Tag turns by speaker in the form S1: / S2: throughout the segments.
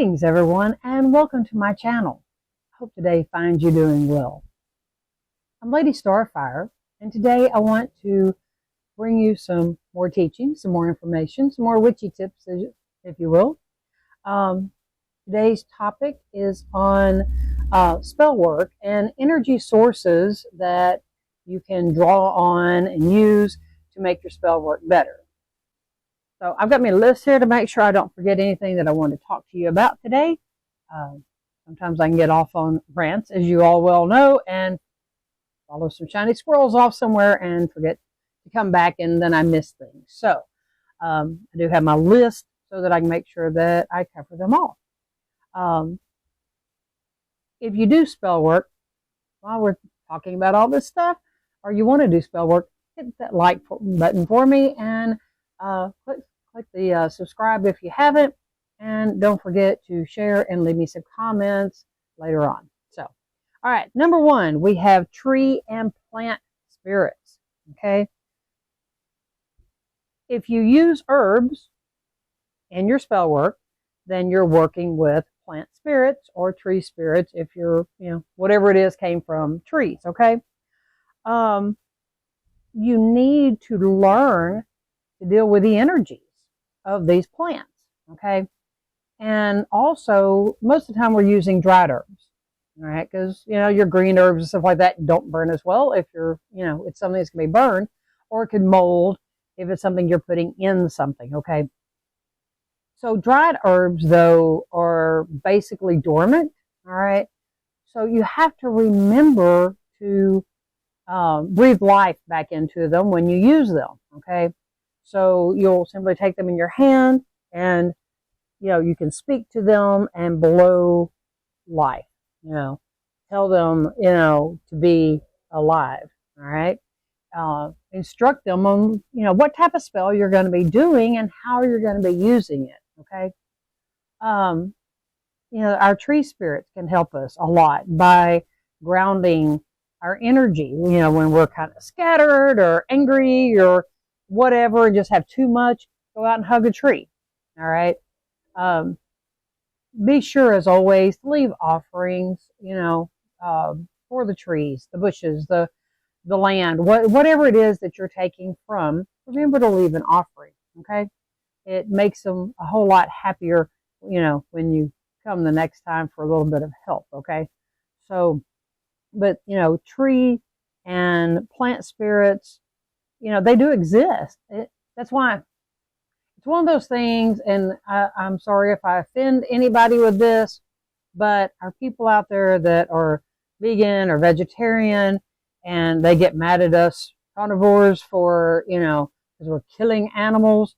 S1: Greetings everyone, and welcome to my channel. Hope today finds you doing well. I'm Lady Starfire, and today I want to bring you some more teaching, some more information, some more witchy tips, if you will. Today's topic is on spell work and energy sources that you can draw on and use to make your spell work better. So I've got my list here to make sure I don't forget anything that I want to talk to you about today. Sometimes I can get off on rants, as you all well know, and follow some shiny squirrels off somewhere and forget to come back, and then I miss things. So I do have my list so that I can make sure that I cover them all. If you do spell work, while we're talking about all this stuff, or you want to do spell work, hit that like button for me, and click the subscribe if you haven't, and don't forget to share and leave me some comments later on. So, all right, number one, we have tree and plant spirits. Okay, if you use herbs in your spell work, then you're working with plant spirits or tree spirits. If you're, whatever it is came from trees. Okay, you need to learn to deal with the energies of these plants, okay? And also, most of the time we're using dried herbs, all right? Because, your green herbs and stuff like that don't burn as well if you're, it's something that's going to be burned, or it could mold if it's something you're putting in something, okay? So dried herbs, though, are basically dormant, all right? So you have to remember to breathe life back into them when you use them, okay? So you'll simply take them in your hand, and, you can speak to them and blow life, tell them, to be alive, all right? Instruct them on, what type of spell you're going to be doing and how you're going to be using it, okay? Our tree spirits can help us a lot by grounding our energy, when we're kind of scattered or angry or whatever, and just have too much, go out and hug a tree. All right. Be sure, as always, to leave offerings, for the trees, the bushes, the land, whatever it is that you're taking from. Remember to leave an offering. Okay. It makes them a whole lot happier, when you come the next time for a little bit of help. Okay. So, but, tree and plant spirits, they do exist. That's why it's one of those things, and I'm sorry if I offend anybody with this, but our people out there that are vegan or vegetarian, and they get mad at us carnivores for, because we're killing animals.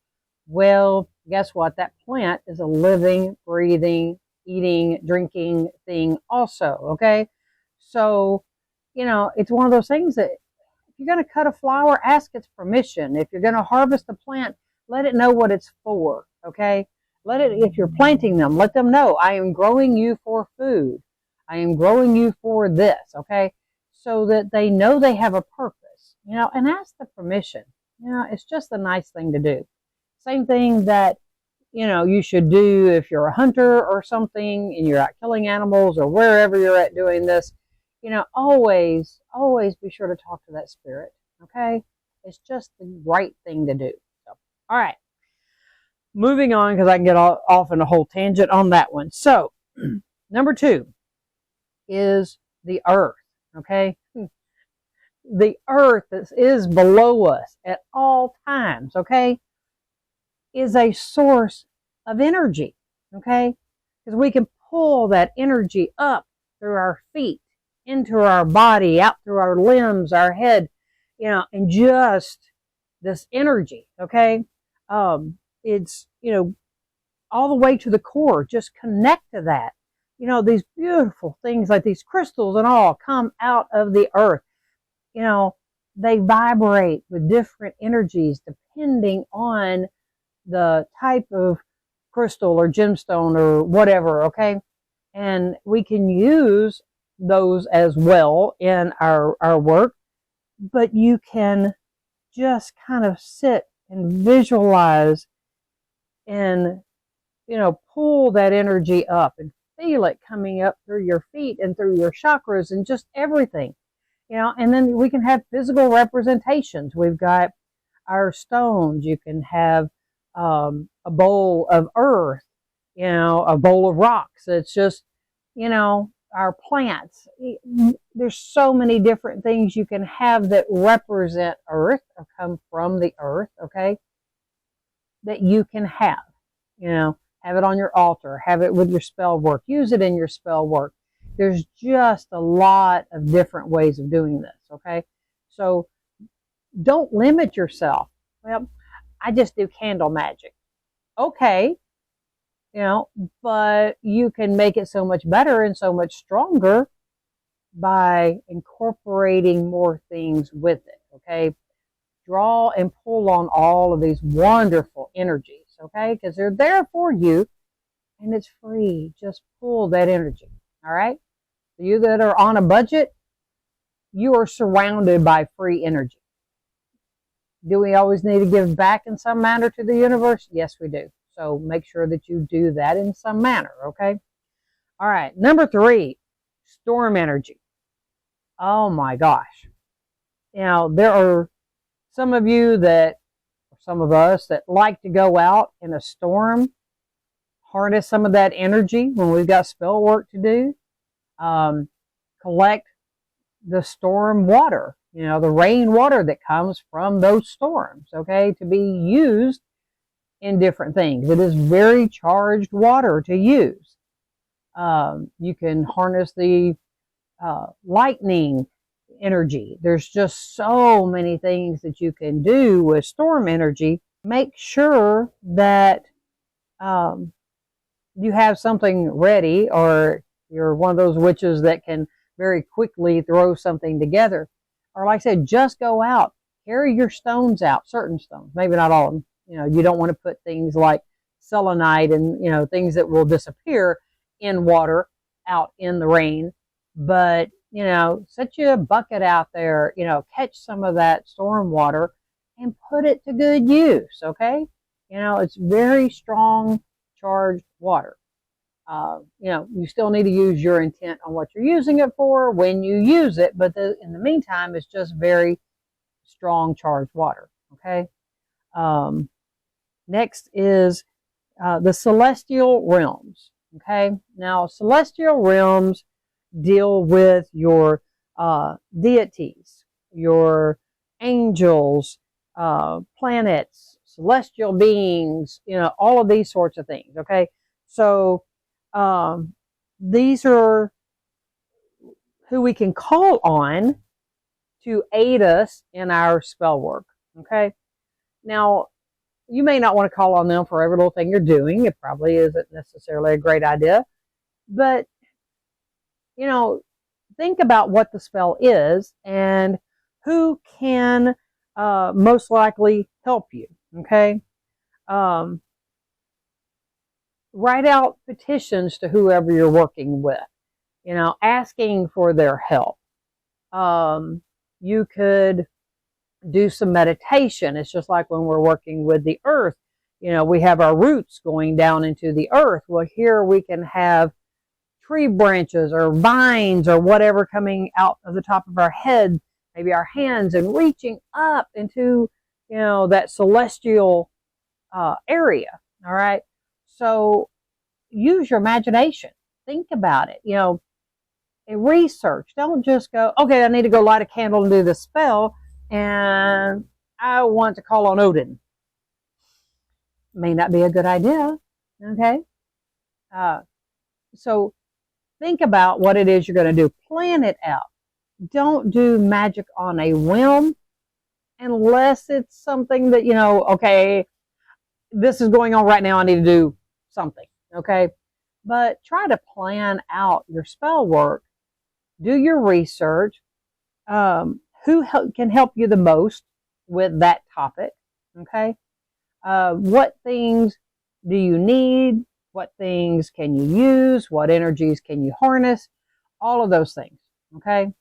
S1: Well, guess what? That plant is a living, breathing, eating, drinking thing also, okay? So, it's one of those things that if you're going to cut a flower, ask its permission. If you're going to harvest a plant, let it know what it's for, okay? If you're planting them, let them know, I am growing you for food. I am growing you for this, okay? So that they know they have a purpose, and ask the permission. It's just a nice thing to do. Same thing that, you should do if you're a hunter or something and you're out killing animals or wherever you're at doing this. Always be sure to talk to that spirit, okay? It's just the right thing to do. So, all right. Moving on, because I can get off in a whole tangent on that one. So, number two is the earth, okay? The earth that is below us at all times, okay, is a source of energy, okay? Because we can pull that energy up through our feet, into our body, out through our limbs, our head, and just this energy, okay? It's, all the way to the core. Just connect to that. These beautiful things like these crystals and all come out of the earth. They vibrate with different energies depending on the type of crystal or gemstone or whatever, okay? And we can use those as well in our work, but you can just kind of sit and visualize and pull that energy up and feel it coming up through your feet and through your chakras and just everything, and then we can have physical representations. We've got our stones. You can have a bowl of earth, a bowl of rocks. It's just, our plants. There's so many different things you can have that represent earth or come from the earth, okay, that you can have, have it on your altar, have it with your spell work, use it in your spell work. There's just a lot of different ways of doing this, okay? So don't limit yourself. Well, I just do candle magic. Okay, but you can make it so much better and so much stronger by incorporating more things with it, okay? Draw and pull on all of these wonderful energies, okay? Because they're there for you, and it's free. Just pull that energy, all right? For you that are on a budget, you are surrounded by free energy. Do we always need to give back in some manner to the universe? Yes, we do. So make sure that you do that in some manner, okay? All right, number 3, storm energy. Oh my gosh. There are some of you or some of us that like to go out in a storm, harness some of that energy when we've got spell work to do, collect the storm water, the rain water that comes from those storms, okay, to be used in different things. It is very charged water to use. You can harness the lightning energy. There's just so many things that you can do with storm energy. Make sure that you have something ready, or you're one of those witches that can very quickly throw something together. Or like I said, just go out, carry your stones out, certain stones, maybe not all of them. You don't want to put things like selenite and, things that will disappear in water out in the rain. But, set you a bucket out there, catch some of that storm water and put it to good use, okay? It's very strong charged water. You still need to use your intent on what you're using it for when you use it, but in the meantime, it's just very strong charged water, okay? Next is the celestial realms, okay? Now, celestial realms deal with your deities, your angels, planets, celestial beings, all of these sorts of things, okay? So these are who we can call on to aid us in our spell work, okay? Now, you may not want to call on them for every little thing you're doing. It probably isn't necessarily a great idea. But, think about what the spell is and who can most likely help you, okay? Write out petitions to whoever you're working with, asking for their help. You could do some meditation. It's just like when we're working with the earth, we have our roots going down into the earth. Well, here we can have tree branches or vines or whatever coming out of the top of our head, maybe our hands, and reaching up into, that celestial area. All right. So use your imagination. Think about it, and research. Don't just go, okay, I need to go light a candle and do the spell, and I want to call on Odin. May not be a good idea, okay? So think about what it is you're going to do. Plan it out. Don't do magic on a whim unless it's something that, okay, this is going on right now. I need to do something, okay? But try to plan out your spell work. Do your research. Who can help you the most with that topic, okay? What things do you need? What things can you use? What energies can you harness? All of those things, okay?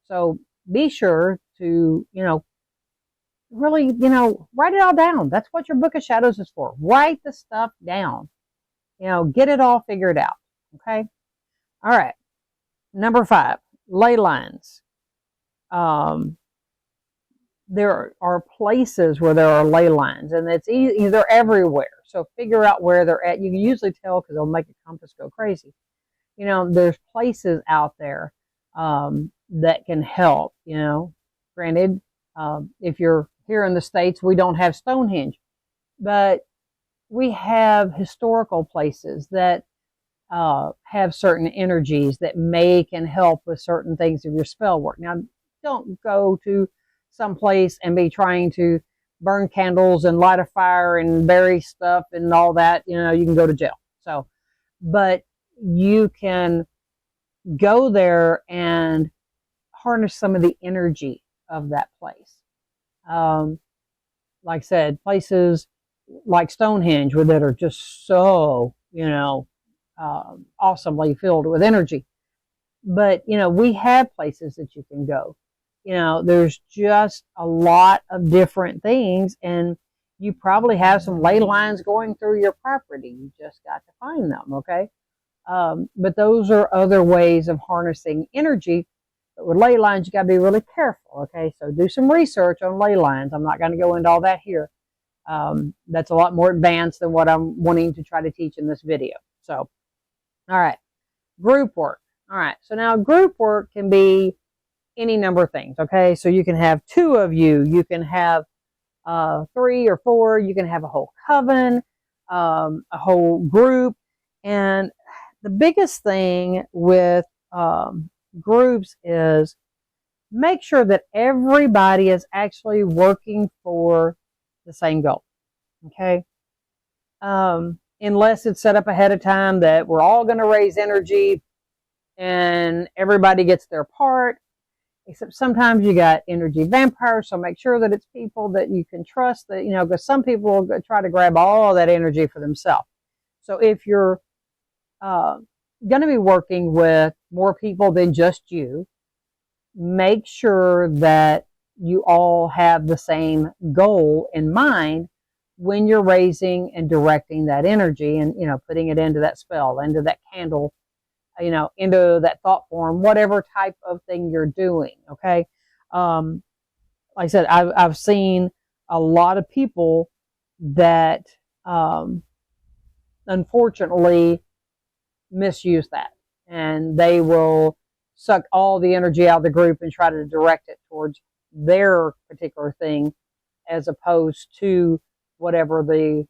S1: So be sure to, really, write it all down. That's what your Book of Shadows is for. Write the stuff down. Get it all figured out. Okay. All right. Number 5, ley lines. There are places where there are ley lines, and it's easy. They're everywhere. So figure out where they're at. You can usually tell because they'll make a compass go crazy. There's places out there that can help. Granted, if you're here in the States, we don't have Stonehenge, but we have historical places that have certain energies that can help with certain things of your spell work. Now, don't go to some place and be trying to burn candles and light a fire and bury stuff and all that. You can go to jail. So, but you can go there and harness some of the energy of that place. Like I said, places like Stonehenge that are just so, awesomely filled with energy. But, we have places that you can go. There's just a lot of different things, and you probably have some ley lines going through your property. You just got to find them, okay? But those are other ways of harnessing energy. But with ley lines, you got to be really careful, okay? So do some research on ley lines. I'm not going to go into all that here. That's a lot more advanced than what I'm wanting to try to teach in this video. So, all right, group work. All right, so now group work can be any number of things, okay? So you can have 2 of you. You can have 3 or 4. You can have a whole coven, a whole group. And the biggest thing with groups is make sure that everybody is actually working for the same goal, okay? Unless it's set up ahead of time that we're all going to raise energy and everybody gets their part. Except sometimes you got energy vampires, so make sure that it's people that you can trust, that, because some people will try to grab all that energy for themselves. So if you're going to be working with more people than just you, make sure that you all have the same goal in mind when you're raising and directing that energy and, putting it into that spell, into that candle, into that thought form, whatever type of thing you're doing. Okay. Like I said, I've seen a lot of people that, unfortunately misuse that, and they will suck all the energy out of the group and try to direct it towards their particular thing, as opposed to whatever the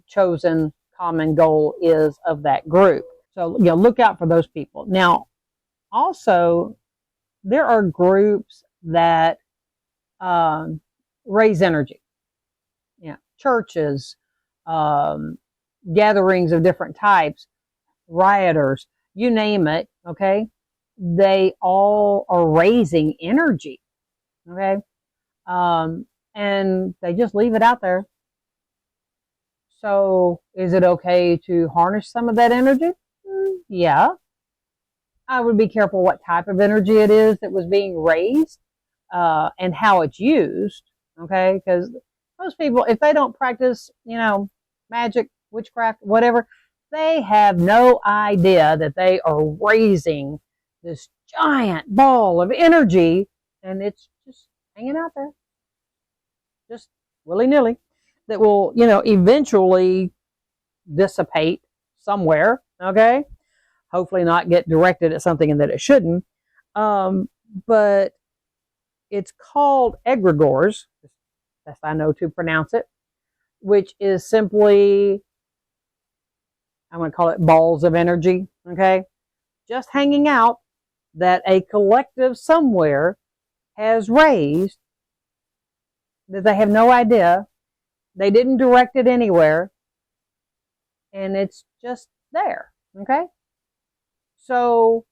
S1: chosen common goal is of that group. So, look out for those people. Now, also, there are groups that raise energy. Churches, gatherings of different types, rioters, you name it, okay? They all are raising energy, okay? And they just leave it out there. So, is it okay to harness some of that energy? Yeah. I would be careful what type of energy it is that was being raised and how it's used, okay? Because most people, if they don't practice, magic, witchcraft, whatever, they have no idea that they are raising this giant ball of energy, and it's just hanging out there, just willy-nilly, that will, eventually dissipate somewhere, okay? Hopefully not get directed at something that it shouldn't. But it's called egregores, best I know to pronounce it, which is simply, I'm going to call it balls of energy, okay? Just hanging out that a collective somewhere has raised that they have no idea. They didn't direct it anywhere. And it's just there, okay? So,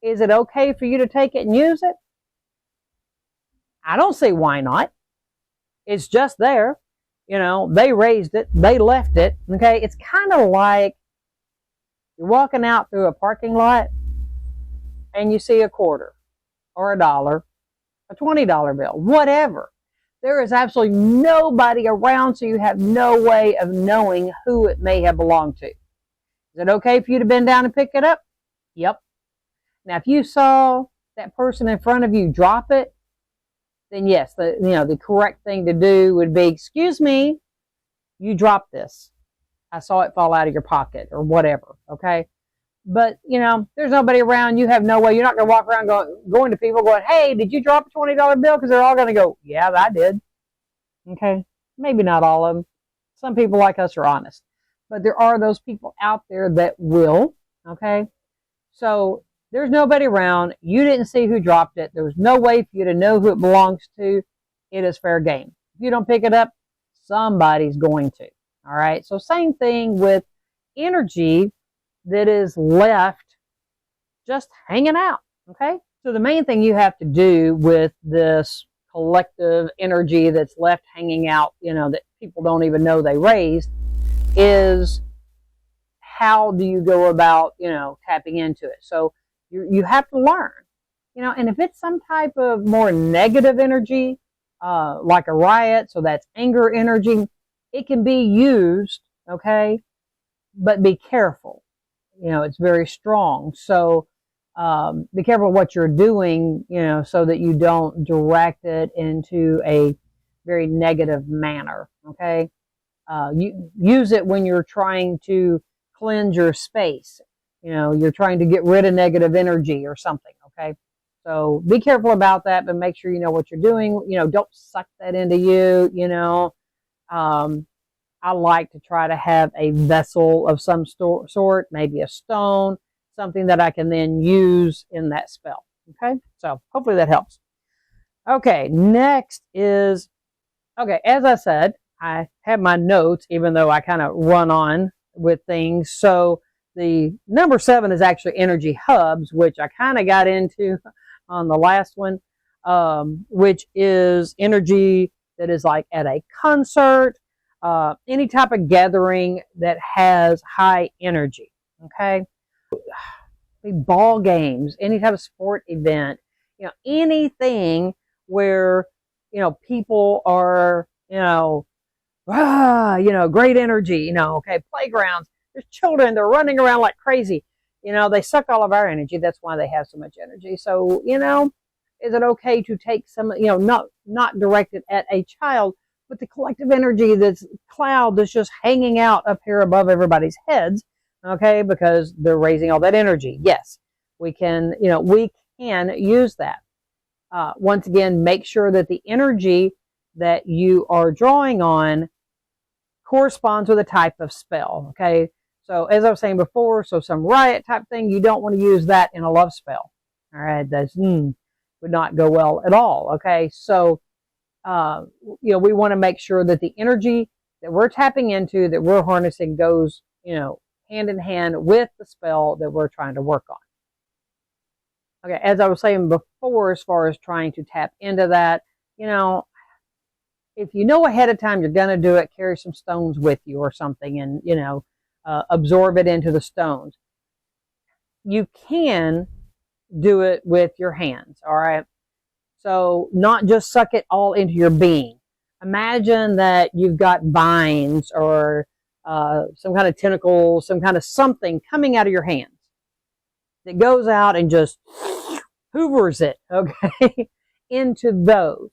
S1: is it okay for you to take it and use it? I don't see why not. It's just there. They raised it. They left it. Okay. It's kind of like you're walking out through a parking lot and you see a quarter or $1, a $20 bill, whatever. There is absolutely nobody around, so you have no way of knowing who it may have belonged to. it okay for you to bend down and pick it up? Yep. Now, if you saw that person in front of you drop it, then yes, the correct thing to do would be, excuse me, you dropped this. I saw it fall out of your pocket or whatever, okay? But, there's nobody around. You have no way. You're not going to walk around going to people going, hey, did you drop a $20 bill? Because they're all going to go, yeah, I did. Okay? Maybe not all of them. Some people like us are honest. But there are those people out there that will, okay? So there's nobody around. You didn't see who dropped it. There's no way for you to know who it belongs to. It is fair game. If you don't pick it up, somebody's going to. All right? So same thing with energy that is left just hanging out, okay? So the main thing you have to do with this collective energy that's left hanging out, that people don't even know they raised, is how do you go about, tapping into it? So you have to learn, and if it's some type of more negative energy, like a riot, so that's anger energy, it can be used, okay? But be careful. It's very strong. So be careful what you're doing, so that you don't direct it into a very negative manner, okay? You use it when you're trying to cleanse your space. You're trying to get rid of negative energy or something, okay? So be careful about that, but make sure you know what you're doing. Don't suck that into you, I like to try to have a vessel of some sort, maybe a stone, something that I can then use in that spell. Okay, so hopefully that helps. Okay, next is, as I said, I have my notes, even though I kind of run on with things. So the number 7 is actually energy hubs, which I kind of got into on the last one, which is energy that is like at a concert, any type of gathering that has high energy, okay? Ball games, any type of sport event, anything where, people are, great energy, okay, playgrounds, there's children, they're running around like crazy, they suck all of our energy. That's why they have so much energy. So, is it okay to take some, not directed at a child, but the collective energy, that's cloud that's just hanging out up here above everybody's heads, okay, because they're raising all that energy. Yes, we can use that. Once again, make sure that the energy that you are drawing on corresponds with a type of spell, okay? So as I was saying before, so some riot type thing, you don't want to use that in a love spell, all right? That's would not go well at all, okay? So we want to make sure that the energy that we're tapping into, that we're harnessing, goes, hand in hand with the spell that we're trying to work on. Okay, as I was saying before, as far as trying to tap into that, if you know ahead of time you're going to do it, carry some stones with you or something, and, absorb it into the stones. You can do it with your hands, all right? So not just suck it all into your being. Imagine that you've got vines or some kind of tentacle, some kind of something coming out of your hands that goes out and just hoovers it, okay, into those,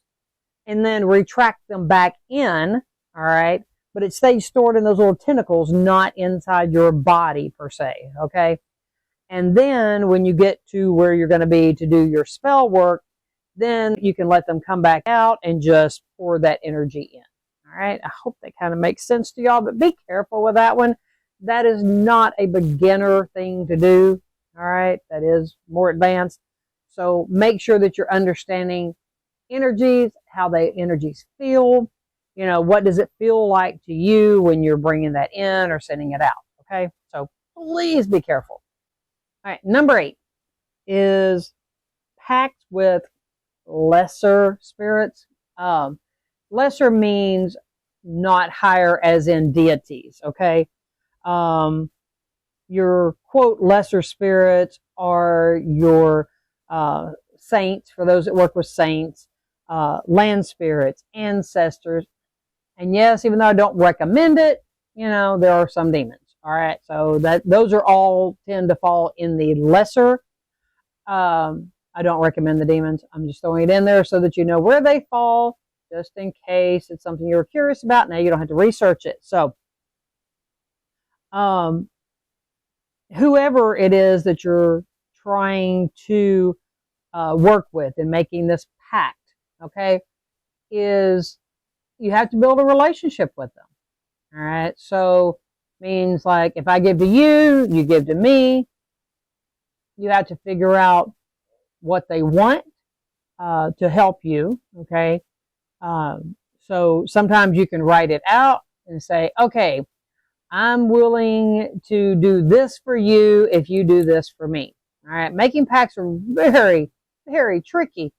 S1: and then retract them back in, all right? But it stays stored in those little tentacles, not inside your body per se, okay? And then when you get to where you're going to be to do your spell work, then you can let them come back out and just pour that energy in. All right, I hope that kind of makes sense to y'all, but be careful with that one. That is not a beginner thing to do. All right, that is more advanced. So make sure that you're understanding energies, how the energies feel. What does it feel like to you when you're bringing that in or sending it out? Okay, so please be careful. All right, number 8 is pact with lesser spirits. Lesser means not higher, as in deities, okay? Your, quote, lesser spirits are your saints, for those that work with saints, land spirits, ancestors, and yes, even though I don't recommend it, there are some demons, All right. So those are all tend to fall in the lesser. I don't recommend the demons. I'm just throwing it in there so that you know where they fall, just in case it's something you're curious about. Now you don't have to research it. So, whoever it is that you're trying to work with and making this pact, okay, is you have to build a relationship with them. All right. So means like if I give to you, you give to me. You have to figure out what they want to help you. Okay. So sometimes you can write it out and say, okay, I'm willing to do this for you if you do this for me. All right. Making pacts are very, very tricky.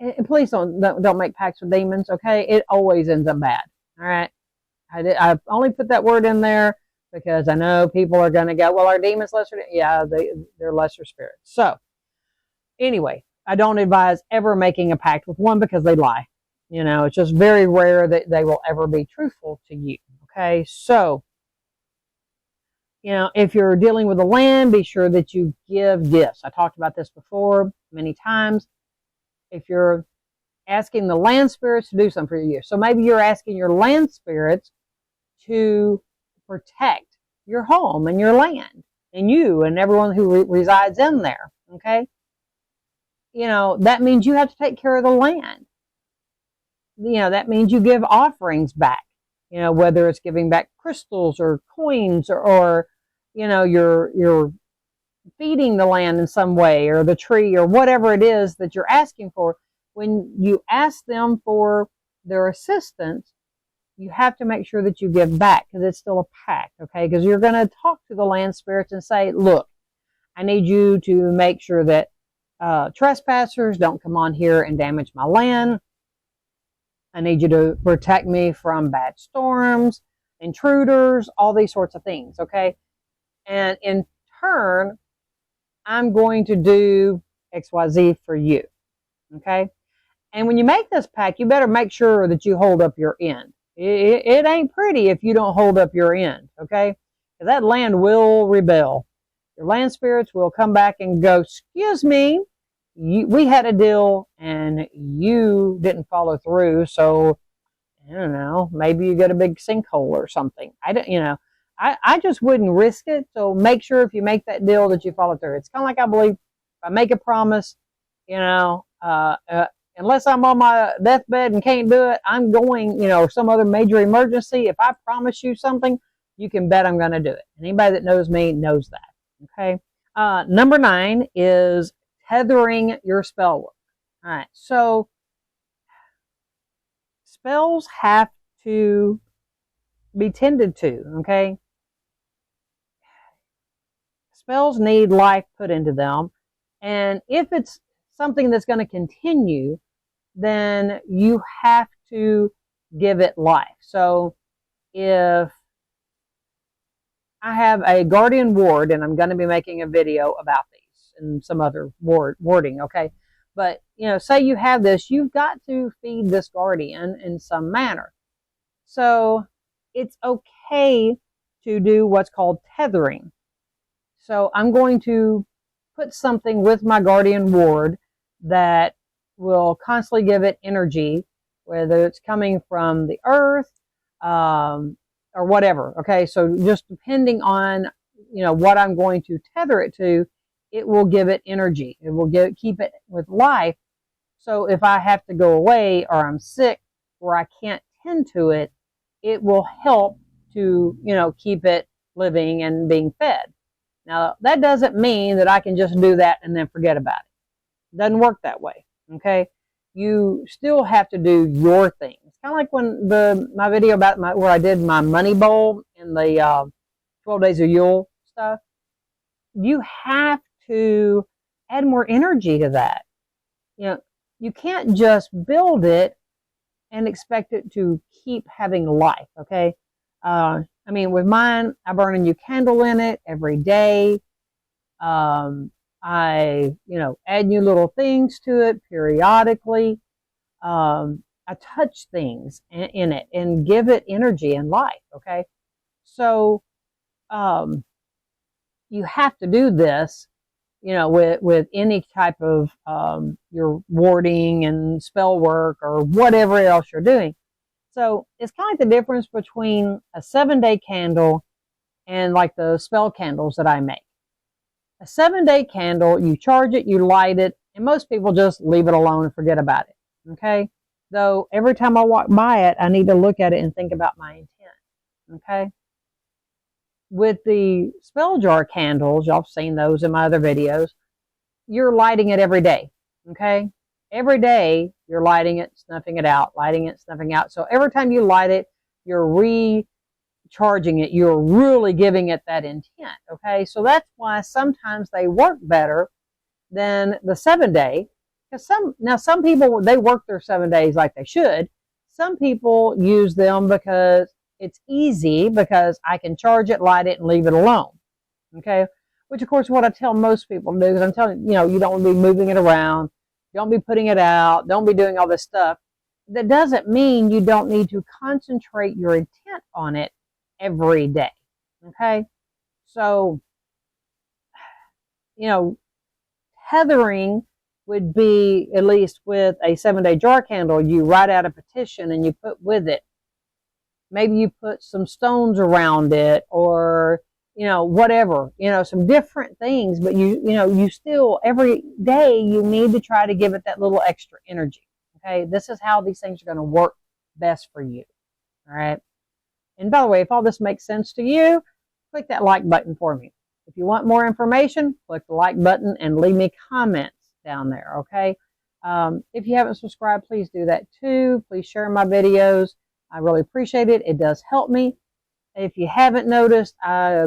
S1: And please don't make pacts with demons. Okay. It always ends up bad. All right. I only put that word in there because I know people are going to go, well, are demons lesser? Yeah, they're lesser spirits. So anyway, I don't advise ever making a pact with one because they lie. You know, it's just very rare that they will ever be truthful to you. Okay. So, you know, if you're dealing with the land, be sure that you give gifts. I talked about this before many times. If you're asking the land spirits to do something for you, so maybe you're asking your land spirits to protect your home and your land and you and everyone who resides in there. Okay. You know, that means you have to take care of the land. You know, that means you give offerings back, you know, whether it's giving back crystals or coins or you know, you're feeding the land in some way or the tree or whatever it is that you're asking for. When you ask them for their assistance, you have to make sure that you give back because it's still a pact, okay? Because you're going to talk to the land spirits and say, look, I need you to make sure that trespassers don't come on here and damage my land. I need you to protect me from bad storms, intruders, all these sorts of things, okay? And in turn, I'm going to do XYZ for you, okay? And when you make this pact, you better make sure that you hold up your end. It ain't pretty if you don't hold up your end, okay? Because that land will rebel. Your land spirits will come back and go, excuse me, we had a deal and you didn't follow through, so, I don't know, maybe you get a big sinkhole or something. I just wouldn't risk it, so make sure if you make that deal that you follow through. It's kind of like I believe if I make a promise, you know, unless I'm on my deathbed and can't do it, I'm going, you know, some other major emergency. If I promise you something, you can bet I'm going to do it. And anybody that knows me knows that. Okay. Number 9 is tethering your spell work. All right. So spells have to be tended to. Okay. Spells need life put into them. And if it's something that's going to continue, then you have to give it life. So if I have a guardian ward, and I'm going to be making a video about these and some other warding, okay? But, you know, say you have this, you've got to feed this guardian in some manner. So it's okay to do what's called tethering. So I'm going to put something with my guardian ward that will constantly give it energy, whether it's coming from the earth or whatever. Okay, so just depending on, you know, what I'm going to tether it to, it will give it energy. It will keep it with life. So if I have to go away or I'm sick or I can't tend to it, it will help to, you know, keep it living and being fed. Now, that doesn't mean that I can just do that and then forget about it. It doesn't work that way, okay? You still have to do your thing. It's kind of like when my video about where I did my money bowl in the 12 Days of Yule stuff. You have to add more energy to that. You know, you can't just build it and expect it to keep having life, okay? I mean, with mine, I burn a new candle in it every day. I, you know, add new little things to it periodically. I touch things in it and give it energy and life, okay? So you have to do this, with any type of your warding and spell work or whatever else you're doing. So it's kind of like the difference between a 7-day candle and like the spell candles that I make. A 7-day candle, you charge it, you light it, and most people just leave it alone and forget about it. Okay? Though every time I walk by it, I need to look at it and think about my intent. Okay? With the spell jar candles, y'all have seen those in my other videos, you're lighting it every day. Okay? Every day, you're lighting it, snuffing it out, lighting it, snuffing out. So every time you light it, you're recharging it. You're really giving it that intent. Okay? So that's why sometimes they work better than the 7-day. Because some people, they work their 7 days like they should. Some people use them because it's easy, because I can charge it, light it, and leave it alone. Okay? Which, of course, what I tell most people to do is I'm telling you, you don't want to be moving it around. Don't be putting it out. Don't be doing all this stuff. That doesn't mean you don't need to concentrate your intent on it every day. Okay? So, tethering would be, at least with a 7-day jar candle, you write out a petition and you put with it. Maybe you put some stones around it, or whatever, some different things, but you still, every day, you need to try to give it that little extra energy. Okay. This is how these things are going to work best for you. All right. And by the way, if all this makes sense to you, click that like button for me. If you want more information, click the like button and leave me comments down there. Okay. If you haven't subscribed, please do that too. Please share my videos. I really appreciate it. It does help me. If you haven't noticed, I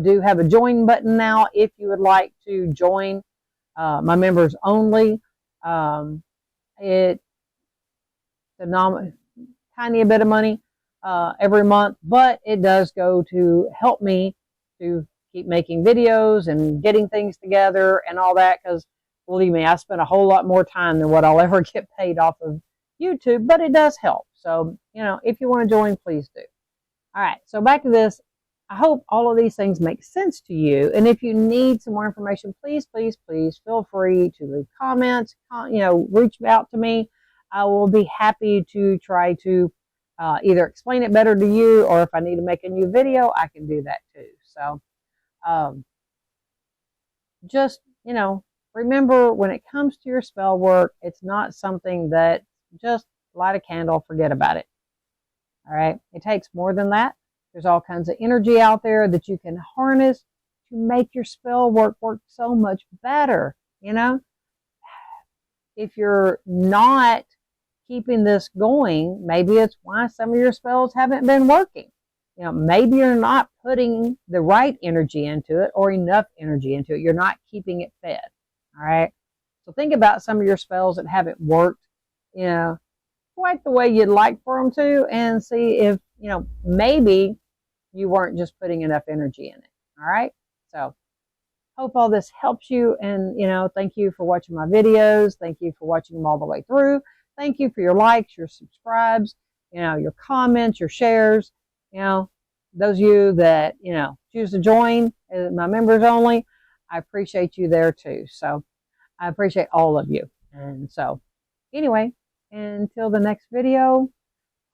S1: do have a join button now if you would like to join my members only. It's a tiny bit of money every month, but it does go to help me to keep making videos and getting things together and all that, because believe me, I spend a whole lot more time than what I'll ever get paid off of YouTube, but it does help. So, if you want to join, please do. All right, so back to this. I hope all of these things make sense to you. And if you need some more information, please, please, please feel free to leave comments, reach out to me. I will be happy to try to either explain it better to you, or if I need to make a new video, I can do that too. So just, remember, when it comes to your spell work, it's not something that just light a candle, forget about it. All right. It takes more than that. There's all kinds of energy out there that you can harness to make your spell work so much better. If you're not keeping this going, maybe it's why some of your spells haven't been working. Maybe you're not putting the right energy into it, or enough energy into it. You're not keeping it fed. All right. So think about some of your spells that haven't worked, quite the way you'd like for them to, and see if, maybe you weren't just putting enough energy in it. All right. So hope all this helps you. And, thank you for watching my videos. Thank you for watching them all the way through. Thank you for your likes, your subscribes, your comments, your shares. Those of you that, choose to join my members only, I appreciate you there too. So I appreciate all of you. And so anyway, until the next video,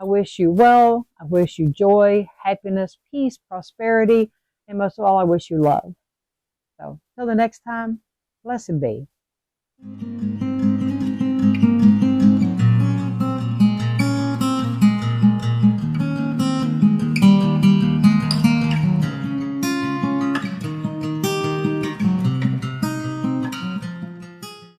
S1: I wish you well. I wish you joy, happiness, peace, prosperity, and most of all, I wish you love. So, till the next time, blessed be.